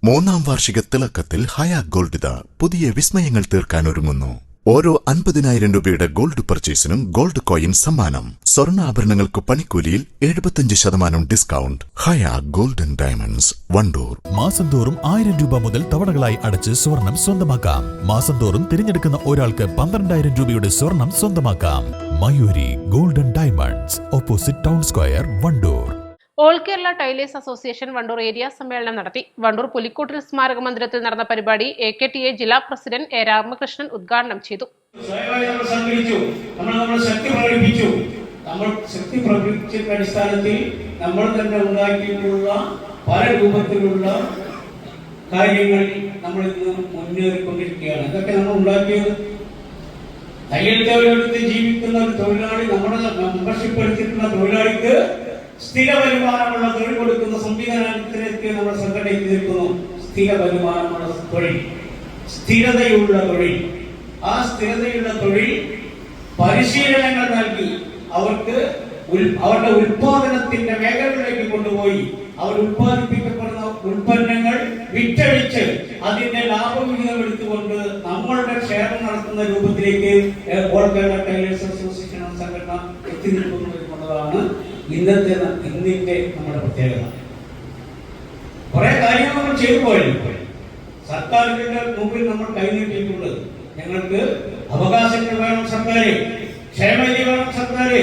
മൂന്നാം വാർഷിക തിളക്കത്തിൽ ഹയ ഗോൾഡ് പുതിയ വിസ്മയങ്ങൾ തീർക്കാൻ ഒരുങ്ങുന്നു. ഓരോ 50,000 രൂപയുടെ ഗോൾഡ് പർച്ചേസിനും ഗോൾഡ് കോയിൻ സമ്മാനം. സ്വർണ്ണാഭരണങ്ങൾക്ക് പണിക്കൂലിയിൽ 75% ഡിസ്കൗണ്ട്. ഹയ ഗോൾഡൻ ഡയമണ്ട്സ്, വണ്ടൂർ. മാസം തോറും 1000 രൂപ മുതൽ തവണകളായി അടച്ച് സ്വർണം സ്വന്തമാക്കാം. മാസം തോറും തിരഞ്ഞെടുക്കുന്ന ഒരാൾക്ക് 12,000 രൂപയുടെ സ്വർണം സ്വന്തമാക്കാം. Mayuri golden diamonds, opposite town square, Wandoor. All Kerala tailors association Wandoor area സമ്മേളനം നടത്തി. വണ്ടൂർ പുലിക്കോട്ടിൽ സ്മാരക മന്ദിരത്തിൽ നടന്ന പരിപാടി AKTA ജില്ലാ പ്രസിഡന്റ് A. രാമകൃഷ്ണൻ ഉദ്ഘാടനം ചെയ്തു. ശക്തി പ്രകടിപ്പിച്ച അടിസ്ഥാനത്തിൽ നമ്മൾ തന്നെ ഉണ്ടാക്കിയിട്ടുള്ള പല രൂപത്തിലുള്ള കാര്യങ്ങൾ നമ്മൾ ഇന്ന് മുന്നേറിക്കൊണ്ടിരിക്കുകയാണ്. ഇതൊക്കെ നമ്മൾ ഉണ്ടാക്കിയത് തയ്യൽ തൊഴിലെടുത്ത് ജീവിക്കുന്ന ഒരു തൊഴിലാളി, നമ്മുടെ മെമ്പർഷിപ്പ് എടുത്തിട്ടുള്ള തൊഴിലാളിക്ക് സ്ഥിര വരുമാനമുള്ള തൊഴിൽ കൊടുക്കുന്ന സംവിധാനത്തിലേക്ക് നമ്മൾ സംഘടിപ്പിച്ചിരിക്കുന്നു. സ്ഥിര വരുമാനമുള്ള തൊഴിൽ, സ്ഥിരതയുള്ള തൊഴിൽ. ആ സ്ഥിരതയുള്ള തൊഴിൽ പരിശീലനങ്ങൾ നൽകി അവർക്ക് അവരുടെ ഉൽപാദനത്തിന്റെ മേഖലകളിലേക്ക് കൊണ്ടുപോയി അവർ ഉൽപ്പാദിപ്പിക്കപ്പെടുന്ന ഉൽപ്പന്നങ്ങൾ വിറ്റഴിച്ച് അതിന്റെ ലാഭവിഹിതം എടുത്തുകൊണ്ട് നമ്മളുടെ ക്ഷേമം നടത്തുന്ന രൂപത്തിലേക്ക് ഓൾ കേരള ടൈലേഴ്സ് അസോസിയേഷൻ സംഘടന എത്തി നിൽക്കുന്നു എന്നുള്ളതാണ് ഇന്നിന്റെ നമ്മുടെ പ്രത്യേകത. കുറെ കാര്യങ്ങൾ നമ്മൾ ചെയ്തു പോയല്ലോ. സർക്കാരിന്റെ മുമ്പിൽ നമ്മൾ കൈനീട്ടിയിട്ടുണ്ട്. ഞങ്ങൾക്ക് അവകാശങ്ങൾ വേണം സർക്കാരെ, ക്ഷേമനിധി വേണം സർക്കാരെ,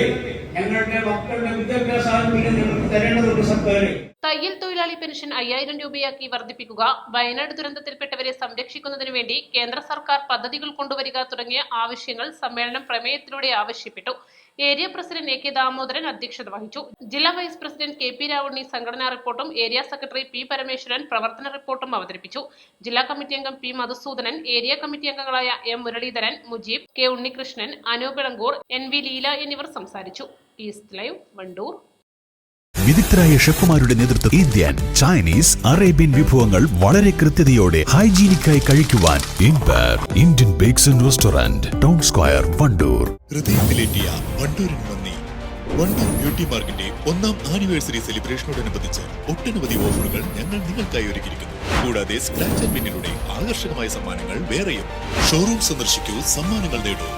ഞങ്ങളുടെ മക്കളുടെ വിദ്യാഭ്യാസ ആനുകൂല്യം ഞങ്ങൾക്ക് തരേണ്ടതുണ്ട് സർക്കാരെ. തയ്യൽ തൊഴിലാളി പെൻഷൻ 5000 രൂപയാക്കി വർദ്ധിപ്പിക്കുക, വയനാട് ദുരന്തത്തിൽപ്പെട്ടവരെ സംരക്ഷിക്കുന്നതിനു വേണ്ടി കേന്ദ്ര സർക്കാർ പദ്ധതികൾ കൊണ്ടുവരിക തുടങ്ങിയ ആവശ്യങ്ങൾ സമ്മേളനം പ്രമേയത്തിലൂടെ ആവശ്യപ്പെട്ടു. ഏരിയ പ്രസിഡന്റ് AK ദാമോദരൻ അധ്യക്ഷത വഹിച്ചു. ജില്ലാ വൈസ് പ്രസിഡന്റ് KP രാവുണ്ണി സംഘടനാ റിപ്പോർട്ടും ഏരിയ സെക്രട്ടറി P പരമേശ്വരൻ പ്രവർത്തന റിപ്പോർട്ടും അവതരിപ്പിച്ചു. ജില്ലാ കമ്മിറ്റി അംഗം P മധുസൂദനൻ, ഏരിയ കമ്മിറ്റി അംഗങ്ങളായ M Muraleedharan, Mujeeb, K Unnikrishnan, Anoop Elankur, NV Leela എന്നിവർ സംസാരിച്ചു. East live, Wandoor. വിദഗ്ധരായ ഷെഫുമാരുടെ നേതൃത്വത്തിൽ ഇന്ത്യൻ, ചൈനീസ്, അറേബ്യൻ വിഭവങ്ങൾ വളരെ കൃത്യതയോടെ ഹൈജീനിക്കായി കഴിക്കുവാൻ Indian bakes and restaurant, town square, Wandoor. ഹൃദയത്തിലെത്തിയ വണ്ടൂരിന് നന്ദി. വണ്ടൂർ ബ്യൂട്ടി പാർക്കിന്റെ 1ാം ആനിവേഴ്സറി സെലിബ്രേഷനോടനുബന്ധിച്ച് ഒട്ടനവധി ഓഫറുകൾ ഞങ്ങൾ നിങ്ങൾക്കായി ഒരുക്കിയിരിക്കുന്നു. കൂടാതെ സ്ക്രാച്ച് ആൻഡ് വിന്നിലൂടെ ആകർഷകമായ സമ്മാനങ്ങൾ വേറെയും. ഷോറൂം സന്ദർശിക്കൂ, സമ്മാനങ്ങൾ നേടൂ.